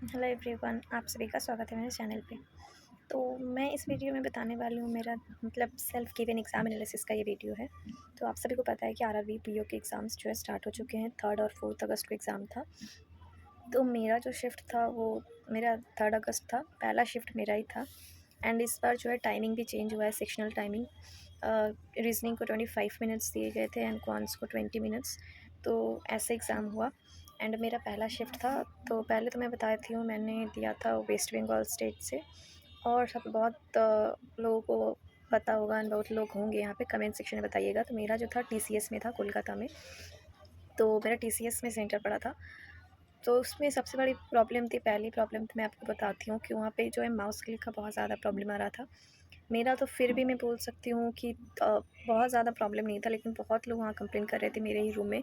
Hello everyone, आप सभी का स्वागत है मेरे चैनल पे। तो मैं इस वीडियो में बताने वाली हूँ मेरा मतलब सेल्फ गिवन एग्ज़ाम एनालिसिस का ये वीडियो है। तो आप सभी को पता है कि आरआरबी पीओ के एग्ज़ाम्स जो है स्टार्ट हो चुके हैं। 3 और 4 अगस्त को एग्ज़ाम था। तो मेरा जो शिफ्ट था वो मेरा 3 अगस्त था, पहला शिफ्ट मेरा ही था। एंड इस बार जो है टाइमिंग भी चेंज हुआ है, सेक्शनल टाइमिंग। रीजनिंग को 25 मिनट्स दिए गए थे एंड क्वांट्स को 20 मिनट्स। तो ऐसे एग्ज़ाम हुआ एंड मेरा पहला शिफ्ट था। तो पहले तो मैं बताती हूँ, मैंने दिया था वेस्ट बंगाल स्टेट से। और सब बहुत लोगों को पता होगा एंड बहुत लोग होंगे यहाँ पे, कमेंट सेक्शन में बताइएगा। तो मेरा जो था टीसीएस में था, कोलकाता में। तो मेरा टीसीएस में सेंटर पड़ा था। तो उसमें सबसे बड़ी प्रॉब्लम थी, पहली प्रॉब्लम तो मैं आपको बताती हूँ कि वहाँ पे जो है माउस क्लिक का बहुत ज़्यादा प्रॉब्लम आ रहा था। मेरा तो फिर भी मैं बोल सकती हूँ कि बहुत ज़्यादा प्रॉब्लम नहीं था, लेकिन बहुत लोग वहाँ कंप्लेन कर रहे थे मेरे ही रूम में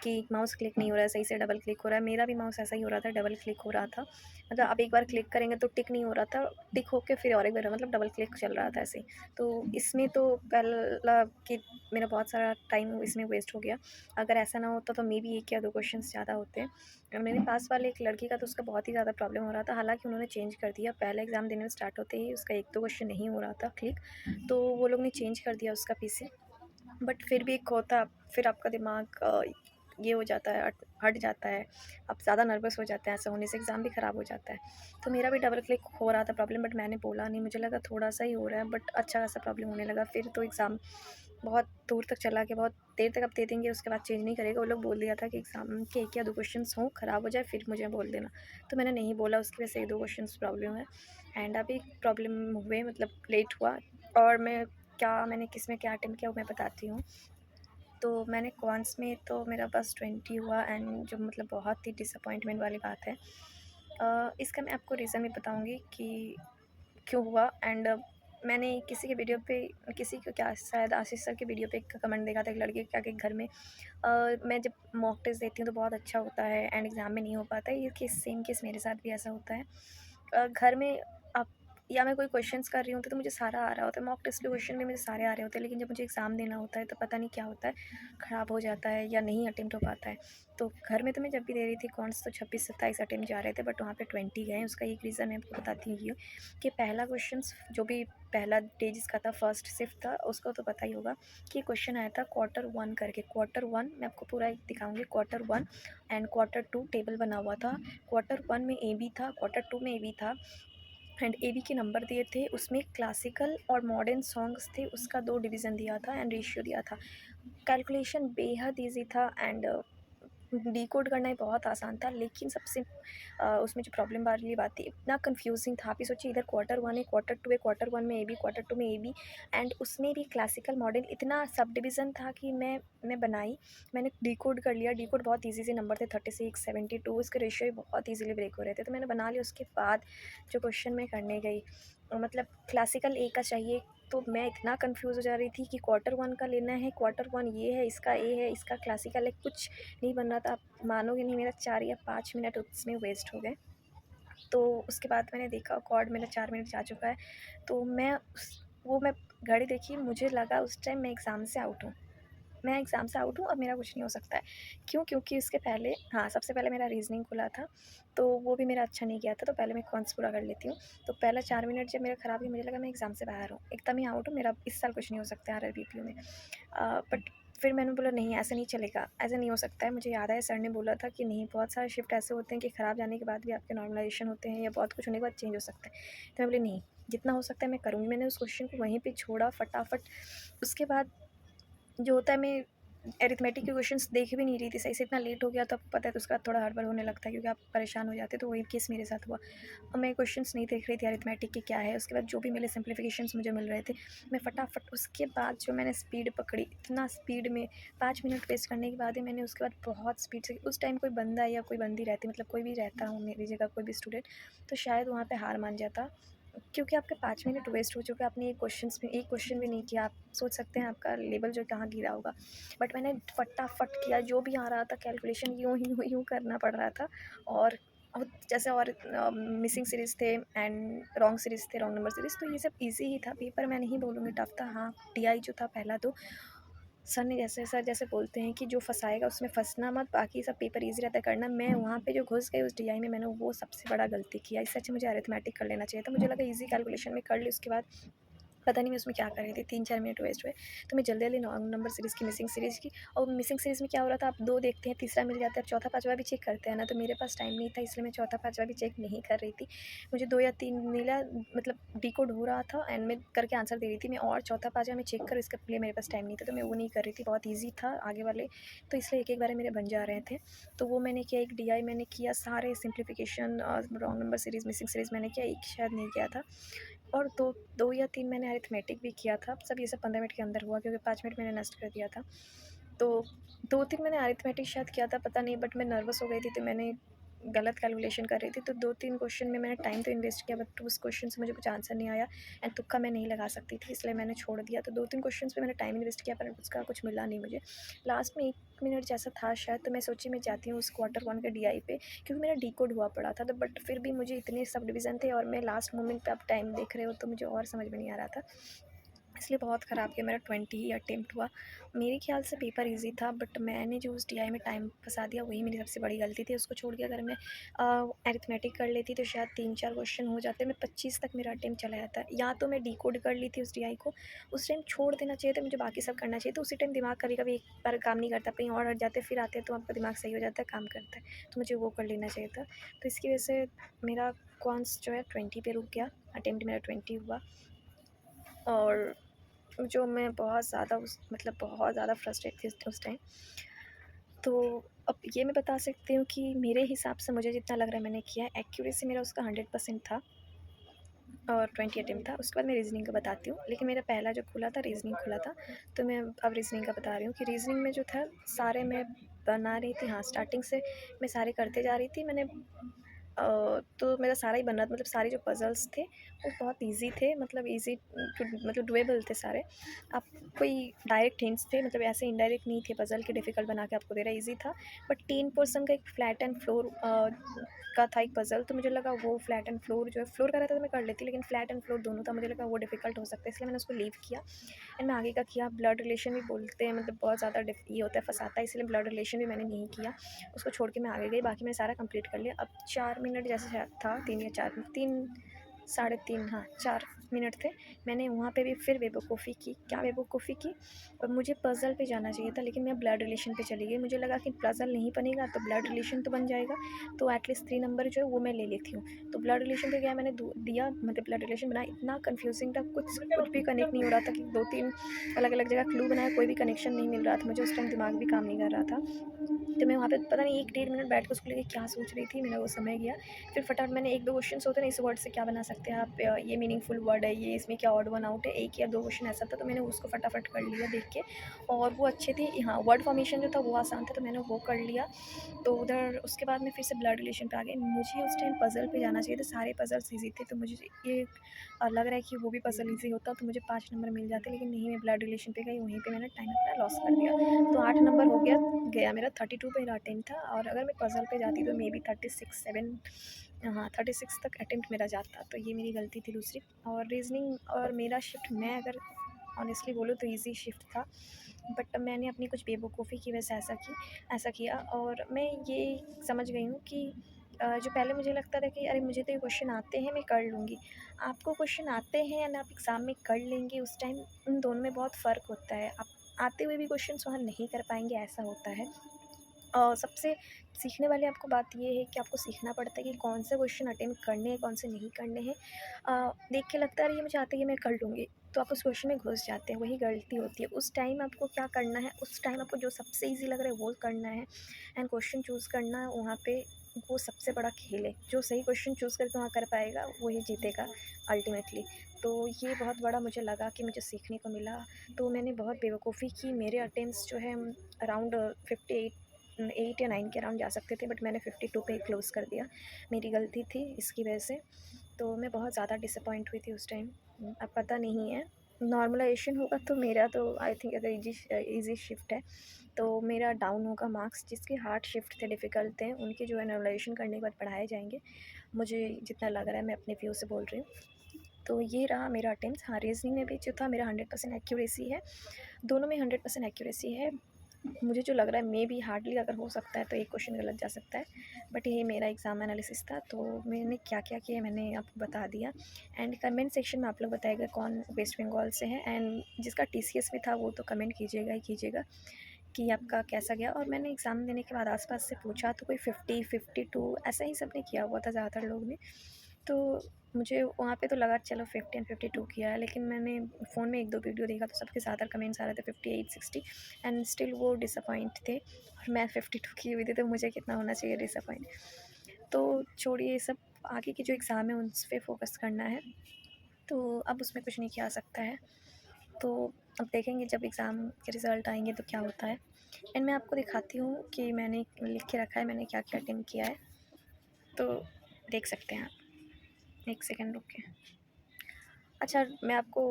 कि माउस क्लिक नहीं हो रहा है सही से, डबल क्लिक हो रहा है। मेरा भी माउस ऐसा ही हो रहा था, डबल क्लिक हो रहा था। मतलब आप एक बार क्लिक करेंगे तो टिक नहीं हो रहा था, टिक होके फिर और एक बार मतलब डबल क्लिक चल रहा था ऐसे ही। तो इसमें तो पहला कि मेरा बहुत सारा टाइम इसमें वेस्ट हो गया। अगर ऐसा ना होता तो मे बी एक या दो क्वेश्चन ज़्यादा होते। मेरे पास वाले एक लड़की का तो उसका बहुत ही ज़्यादा प्रॉब्लम हो रहा था, हालांकि उन्होंने चेंज कर दिया। पहला एग्ज़ाम देने में स्टार्ट होते ही उसका एक दो क्वेश्चन नहीं हो रहा था क्लिक, तो वो लोग ने चेंज कर दिया उसका पीसी। बट फिर भी एक होता, फिर आपका दिमाग ये हो जाता है, हट जाता है। आप ज़्यादा नर्वस हो जाते हैं, ऐसा होने से एग्ज़ाम भी ख़राब हो जाता है। तो मेरा भी डबल क्लिक हो रहा था प्रॉब्लम, बट मैंने बोला नहीं, मुझे लगा थोड़ा सा ही हो रहा है, बट अच्छा खासा प्रॉब्लम होने लगा। फिर तो एग्ज़ाम बहुत दूर तक चला गया, बहुत देर तक आप दे देंगे, उसके बाद चेंज नहीं करेगा। वो लोग बोल दिया था कि एग्ज़ाम के एक या दो क्वेश्चंस हों, ख़राब हो जाए फिर मुझे बोल देना। तो मैंने नहीं बोला, उसकी वजह से एक दो क्वेश्चंस प्रॉब्लम है। एंड अभी प्रॉब्लम हुए, मतलब लेट हुआ। और मैंने किस में क्या अटेम्प्ट किया वो मैं बताती हूँ। तो मैंने क्वांट्स में तो मेरा बस 20 हुआ एंड जो मतलब बहुत ही डिसअपॉइंटमेंट वाली बात है। इसका मैं आपको रीज़न भी बताऊँगी कि क्यों हुआ। एंड मैंने किसी के वीडियो पे, किसी को क्या, शायद आशीष सर के वीडियो पे एक कमेंट देखा था, एक लड़के का कि घर में मैं जब मॉक टेस्ट देती हूँ तो बहुत अच्छा होता है एंड एग्ज़ाम में नहीं हो पाता है। ये केस सेम केस मेरे साथ भी ऐसा होता है। घर में आप, या मैं कोई क्वेश्चंस कर रही होती तो मुझे सारा आ रहा होता है, मॉक टेस्ट के क्वेश्चन भी मुझे सारे आ रहे होते हैं, लेकिन जब मुझे एग्ज़ाम देना होता है तो पता नहीं क्या होता है, ख़राब हो जाता है या नहीं अटेम्प्ट हो पाता है। तो घर में तो मैं जब भी दे रही थी कॉन्स तो 26-27 अटेम्प्ट जा रहे थे, बट वहाँ पे 20 गए। उसका एक रीज़न मैं आपको बताती हूँ ये, कि पहला क्वेश्चन जो भी पहला डे जिसका था, फर्स्ट शिफ्ट था, उसको तो पता ही होगा कि क्वेश्चन आया था Q1 करके। Q1 मैं आपको पूरा एक दिखाऊंगी। Q1 एंड Q2 टेबल बना हुआ था। Q1 में ए बी था, Q2 में ए बी था एंड ए बी के नंबर दिए थे। उसमें क्लासिकल और मॉडर्न सॉन्ग्स थे, उसका 2 डिवीज़न दिया था एंड रेशियो दिया था। कैलकुलेशन बेहद ईजी था एंड डिकोड करना ही बहुत आसान था, लेकिन सबसे उसमें जो प्रॉब्लम वाली बात थी, इतना कंफ्यूजिंग था। आप ही सोचिए, इधर Q1 है, Q2 है, Q1 में ए बी, Q2 में ए बी एंड उसमें भी क्लासिकल मॉडल, इतना सब डिवीज़न था कि मैंने डिकोड कर लिया। डिकोड बहुत ईजी से नंबर थे, 36, 72, इसके रेशियो भी बहुत ईजिली ब्रेक हो रहे थे, तो मैंने बना लिया। उसके बाद जो क्वेश्चन मैं करने गई, मतलब क्लासिकल ए का चाहिए, तो मैं इतना कंफ्यूज हो जा रही थी कि Q1 का लेना है, Q1 ये है, इसका ए है, इसका क्लासिकल है, कुछ नहीं बन रहा था। आप मानोगे नहीं, मेरा 4 या 5 मिनट उसमें वेस्ट हो गए। तो उसके बाद मैंने देखा कॉर्ड मेरा 4 मिनट जा चुका है। तो मैं घड़ी देखी, मुझे लगा उस टाइम मैं एग्ज़ाम से आउट हूँ, अब मेरा कुछ नहीं हो सकता है। क्यों? क्योंकि उसके पहले, हाँ, सबसे पहले मेरा रीज़निंग खुला था, तो वो भी मेरा अच्छा नहीं गया था। तो पहले मैं कॉन्स पूरा कर लेती हूँ। तो पहला 4 मिनट जब मेरा ख़राब गया, मुझे लगा मैं एग्ज़ाम से बाहर हूँ, एकदम ही आउट हूँ, मेरा इस साल कुछ नहीं हो सकता है आरआरबी में। बट फिर मैंने बोला नहीं, ऐसा नहीं चलेगा, ऐसा नहीं हो सकता है। मुझे याद है सर ने बोला था कि नहीं, बहुत सारे शिफ्ट ऐसे होते हैं कि ख़राब जाने के बाद भी आपके नॉर्मलाइजेशन होते हैं या बहुत कुछ होने के बाद चेंज हो सकता है। तो मैं बोली नहीं, जितना हो सकता है मैं करूँगी। मैंने उस क्वेश्चन को वहीं पे छोड़ा फटाफट। उसके बाद जो होता है, मैं अरिथमेटिक के क्वेश्चंस देख भी नहीं रही थी सही से, इतना लेट हो गया तो आपको पता है, तो उसका थोड़ा हड़बड़ होने लगता है क्योंकि आप परेशान हो जाते हैं। तो वही केस मेरे साथ हुआ। और मैं क्वेश्चंस नहीं देख रही थी अरिथमेटिक के क्या है। उसके बाद जो भी मिले सिम्प्लीफिकेशंस मुझे मिल रहे थे, मैं फटाफट, उसके बाद जो मैंने स्पीड पकड़ी, इतना स्पीड में 5 मिनट वेस्ट करने के बाद ही मैंने उसके बाद बहुत स्पीड से, उस टाइम कोई बंदा या कोई बंदी रहती, मतलब कोई भी रहता हूँ मेरी जगह, कोई भी स्टूडेंट, तो शायद वहाँ पे हार मान जाता, क्योंकि आपके 5 मिनट वेस्ट हो चुके हैं। आपने एक क्वेश्चन भी नहीं किया। आप सोच सकते हैं आपका लेवल जो कहाँ गिरा होगा। बट मैंने फटाफट किया, जो भी आ रहा था कैलकुलेशन यूँ करना पड़ रहा था। और जैसे और मिसिंग सीरीज़ थे एंड रॉन्ग सीरीज़ थे, रॉन्ग नंबर सीरीज़, तो ये सब ईज़ी ही था। पेपर मैं नहीं बोलूँगी टफ था। हाँ, टीआई जो था पहला, तो सर जैसे बोलते हैं कि जो फँसाएगा उसमें फँसना मत, बाकी सब पेपर ईज़ी रहता है करना। मैं वहाँ पे जो घुस गई उस डीआई में, मैंने वो सबसे बड़ा गलती किया। इससे अच्छा मुझे अरिथमेटिक कर लेना चाहिए था। मुझे लगा ईज़ी कैलकुलेशन में कर ली, उसके बाद पता नहीं मैं उसमें क्या कर रही थी, 3-4 मिनट वेस्ट हुए। तो मैं जल्दी-जल्दी रॉन्ग नंबर सीरीज़ की, मिसिंग सीरीज़ की, और मिसिंग सीरीज़ में क्या हो रहा था, आप 2 देखते हैं, तीसरा मिल जाता है, चौथा पाँचवा भी चेक करते हैं ना, तो मेरे पास टाइम नहीं था, इसलिए मैं चौथा पाँचवा भी चेक नहीं कर रही थी। मुझे 2 या 3 मिला, मतलब डिकोड हो रहा था एंड मैं करके आंसर दे रही थी मैं, और चौथा पाँचवा मैं चेक करूँ इसके लिए मेरे पास टाइम नहीं था, तो मैं वो नहीं कर रही थी। बहुत ईज़ी था आगे वाले, तो इसलिए एक-एक बारे मेरे बन जा रहे थे। तो वो मैंने किया, एक डीआई मैंने किया, सारे simplification, wrong number series, missing series मैंने किया, एक शायद नहीं किया था। और 2 या 3 मैंने अरिथमेटिक भी किया था। सब ये सब 15 मिनट के अंदर हुआ, क्योंकि 5 मिनट मैंने नष्ट कर दिया था। तो 2-3 मैंने अरिथमेटिक शायद किया था, पता नहीं, बट मैं नर्वस हो गई थी, तो मैंने गलत कैलकुलेशन कर रही थी। तो 2-3 क्वेश्चन में मैंने टाइम तो इन्वेस्ट किया, बट उस क्वेश्चन से मुझे कुछ आंसर नहीं आया एंड तुक्का मैं नहीं लगा सकती थी, इसलिए मैंने छोड़ दिया। तो 2-3 क्वेश्चन्स पे मैंने टाइम इन्वेस्ट किया, पर उसका कुछ मिला नहीं मुझे। लास्ट में 1 मिनट जैसा था शायद, तो मैं सोची मैं जाती हूँ उस क्वार्टर 1 के डीआई पे, क्योंकि मेरा डिकोड हुआ पड़ा था। तो बट फिर भी मुझे इतने सब डिवीज़न थे और मैं लास्ट मोमेंट पे आप टाइम देख रहे हो, तो मुझे और समझ में नहीं आ रहा था। इसलिए बहुत ख़राब गया मेरा, 20 ही अटेम्प्ट हुआ। मेरे ख़्याल से पेपर ईज़ी था, बट मैंने जो उस टीआई में टाइम फँसा दिया, वही मेरी सबसे बड़ी गलती थी। उसको छोड़ के अगर मैं अरिथमेटिक कर लेती तो शायद 3-4 क्वेश्चन हो जाते, मैं 25 तक मेरा अटेम्प्ट चला जाता। या तो मैं डिकोड कर ली थी उस टीआई को, उस टाइम छोड़ देना चाहिए था, मुझे बाकी सब करना चाहिए। तो उसी टाइम दिमाग कभी-कभी एक बार काम नहीं करता, कहीं और हट जाते, फिर आते हैं तो आपका दिमाग सही हो जाता है, काम करता है। तो मुझे वो कर लेना चाहिए था। तो इसकी वजह से मेरा कॉन्स जो है 20 पे रुक गया, अटेम्प्ट मेरा 20 हुआ। और जो मैं बहुत ज़्यादा बहुत ज़्यादा फ्रस्ट्रेट थी उस टाइम। तो अब ये मैं बता सकती हूँ कि मेरे हिसाब से मुझे जितना लग रहा है मैंने किया है, एक्यूरेसी मेरा उसका 100% था और 20 अटेम्प्ट था। उसके बाद मैं रीज़निंग का बताती हूँ, लेकिन मेरा पहला जो खुला था रीज़निंग खुला था, तो मैं अब रीज़निंग का बता रही हूँ कि रीज़निंग में जो था सारे मैं बना रही थी। हाँ, स्टार्टिंग से मैं सारे करते जा रही थी। मैंने तो मेरा सारा ही बन रहा था, मतलब सारे जो पज़ल्स थे वो बहुत ईज़ी थे, मतलब ईज़ी टू, मतलब डुएबल थे सारे। आप कोई डायरेक्ट हिंट्स थे, मतलब ऐसे इनडायरेक्ट नहीं थे पज़ल के, डिफ़िकल्ट बना के आपको दे रहा है, ईज़ी था। बट 3 पर्सन का एक फ्लैट एंड फ्लोर का था एक पज़ल, तो मुझे लगा वो फ्लैट एंड फ्लोर जो है, फ्लोर का रहता तो मैं कर लेती, लेकिन फ्लैट एंड फ्लोर दोनों था, मुझे लगा वो डिफ़िकल्ट हो सकता है, इसलिए मैंने उसको लीव किया। एंड मैं आगे का किया। ब्लड रिलेशन भी बोलते हैं, मतलब बहुत ज़्यादा ये होता है, फँसाता है, इसलिए ब्लड रिलेशन भी मैंने नहीं किया। उसको छोड़ के मैं आगे गई, बाकी मैंने सारा कंप्लीट कर लिया। अब 4 मिनट जैसे था, 3 या 4, 3 साढ़े 3, हाँ 4 मिनट थे। मैंने वहाँ पे भी फिर बेवकूफ़ी की। क्या बेवकूफ़ी की, और मुझे पज़ल पे जाना चाहिए था, लेकिन मैं ब्लड रिलेशन पे चली गई। मुझे लगा कि पज़ल नहीं बनेगा तो ब्लड रिलेशन तो बन जाएगा, तो एटलीस्ट 3 नंबर जो है वो मैं ले लेती हूँ। तो ब्लड रिलेशन पे गया मैंने, दिया, मतलब ब्लड रिलेशन बनाया, इतना कन्फ्यूज़िंग था, कुछ कुछ भी कनेक्ट नहीं हो रहा था, कि 2-3 अलग-अलग जगह क्लू बनाया, कोई भी कनेक्शन नहीं मिल रहा था मुझे। उस टाइम दिमाग भी काम नहीं कर रहा था। तो मैं वहाँ पे पता नहीं 1 डेढ़ मिनट बैठ के उसको लेके क्या सोच रही थी, मेरा वो समय गया। फिर फटाफट मैंने 1-2 क्वेश्चन्स होते हैं ना, इस वर्ड से क्या बना सकते हैं आप, ये मीनिंगफुल वर्ड है, ये इसमें क्या ऑड वन आउट है, 1 या 2 क्वेश्चन ऐसा था, तो मैंने उसको फटाफट कर लिया देख के। और वो अच्छे थे, हाँ, वर्ड फॉर्मेशन जो था वो आसान था, तो मैंने वो कर लिया। तो उधर उसके बाद मैं फिर से ब्लड रिलेशन पे आ गई। मुझे उस टाइम पज़ल पे जाना चाहिए था, सारे पज़ल्स ईज़ी थे, तो मुझे ये लग रहा है कि वो भी पज़ल ईज़ी होता तो मुझे 5 नंबर मिल जाते, लेकिन नहीं, मैं ब्लड रिलेशन पे गई, वहीं पे मैंने टाइम अपना लॉस कर दिया। तो 8 नंबर हो गया, गया मेरा। 32 पे मेरा अटेम्प्ट था, और अगर मैं पज़ल पे जाती तो मेबी 36 7, हाँ 36 तक अटेम्प्ट मेरा जाता। तो ये मेरी गलती थी दूसरी। और रीज़निंग और मेरा शिफ्ट, मैं अगर ऑनेस्टली बोलूँ तो ईज़ी शिफ्ट था, बट मैंने अपनी कुछ बेवकूफ़ी की वजह से ऐसा किया। और मैं ये समझ गई हूँ कि जो पहले मुझे लगता था कि अरे मुझे तो ये क्वेश्चन आते हैं, मैं कर लूँगी। आपको क्वेश्चन आते हैं एंड आप एग्ज़ाम में कर लेंगे, उस टाइम उन दोनों में बहुत फ़र्क होता है। आप आते हुए भी क्वेश्चन सॉल्व नहीं कर पाएँगे, ऐसा होता है। सबसे सीखने वाली आपको बात ये है कि आपको सीखना पड़ता है कि कौन से क्वेश्चन अटेम्प्ट करने हैं, कौन से नहीं करने हैं। देख के लगता है अरे ये मुझे आता है, ये मैं कर लूँगी, तो आप उस क्वेश्चन में घुस जाते हैं, वही गलती होती है। उस टाइम आपको क्या करना है, उस टाइम आपको जो सबसे ईज़ी लग रहा है वो करना है एंड क्वेश्चन चूज़ करना है वहाँ पे। वो सबसे बड़ा खेल है, जो सही क्वेश्चन चूज़ करके वहाँ कर पाएगा वही जीतेगा अल्टीमेटली। तो ये बहुत बड़ा मुझे लगा कि मुझे सीखने को मिला। तो मैंने बहुत बेवकूफ़ी की, मेरे अटेम्प्ट्स जो है अराउंड 8 या 9 के अराउंड जा सकते थे, बट मैंने 52 पे ही क्लोज़ कर दिया। मेरी गलती थी इसकी वजह से। तो मैं बहुत ज़्यादा डिसअपॉइंट हुई थी उस टाइम। अब पता नहीं है, नॉर्मलाइज़ेशन होगा तो मेरा तो आई थिंक, अगर ईज़ी शिफ्ट है तो मेरा डाउन होगा मार्क्स। जिसके हार्ड शिफ्ट थे, डिफ़िकल्ट थे, उनके जो है नॉर्मलाइज़ेशन करने के बाद बढ़ाए जाएँगे। मुझे जितना लग रहा है, मैं अपने व्यू से बोल रही हूँ। तो ये रहा मेरा अटेम्प्ट। हाँ, रीज़निंग में भी जो था मेरा 100% एक्यूरेसी है, दोनों में 100% एक्यूरेसी है। मुझे जो लग रहा है मे बी हार्डली अगर हो सकता है तो एक क्वेश्चन गलत जा सकता है, बट ये मेरा एग्ज़ाम एनालिसिस था, तो मैंने क्या-क्या किया मैंने आपको बता दिया। एंड कमेंट सेक्शन में आप लोग बताइएगा कौन वेस्ट बंगाल से है, एंड जिसका टीसीएस में था वो तो कमेंट कीजिएगा ही कीजिएगा कि आपका कैसा गया। और मैंने एग्ज़ाम देने के बाद आस-पास से पूछा तो कोई 50, 52 ऐसा ही सबने किया हुआ था ज़्यादातर लोग ने। तो मुझे वहाँ पे तो लगा चलो 50 एंड 52 किया है, लेकिन मैंने फ़ोन में 1-2 वीडियो देखा तो सबके ज़्यादा कमेंट्स आ रहे थे 58, 60 एंड स्टिल वो डिसअपॉइंट थे और मैं 52 की हुई थी, तो मुझे कितना होना चाहिए डिसअपॉइंट। तो छोड़िए ये सब, आगे की जो एग्ज़ाम है उस पे फ़ोकस करना है, तो अब उसमें कुछ नहीं किया जा सकता है। तो अब देखेंगे जब एग्ज़ाम के रिज़ल्ट आएँगे तो क्या होता है। एंड मैं आपको दिखाती हूँ कि मैंने लिख के रखा है मैंने क्या-क्या अटेम्प्ट किया है, तो देख सकते हैं आप। 1 सेकंड रुकिए। अच्छा, मैं आपको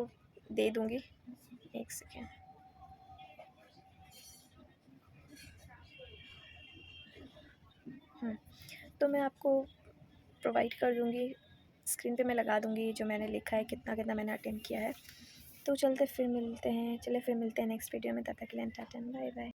दे दूँगी, 1 सेकंड। तो मैं आपको प्रोवाइड कर दूँगी, स्क्रीन पे मैं लगा दूँगी जो मैंने लिखा है, कितना-कितना मैंने अटेम्प्ट किया है। तो चलिए फिर मिलते हैं नेक्स्ट वीडियो में, तब तक के लिए टाटा, बाय बाय।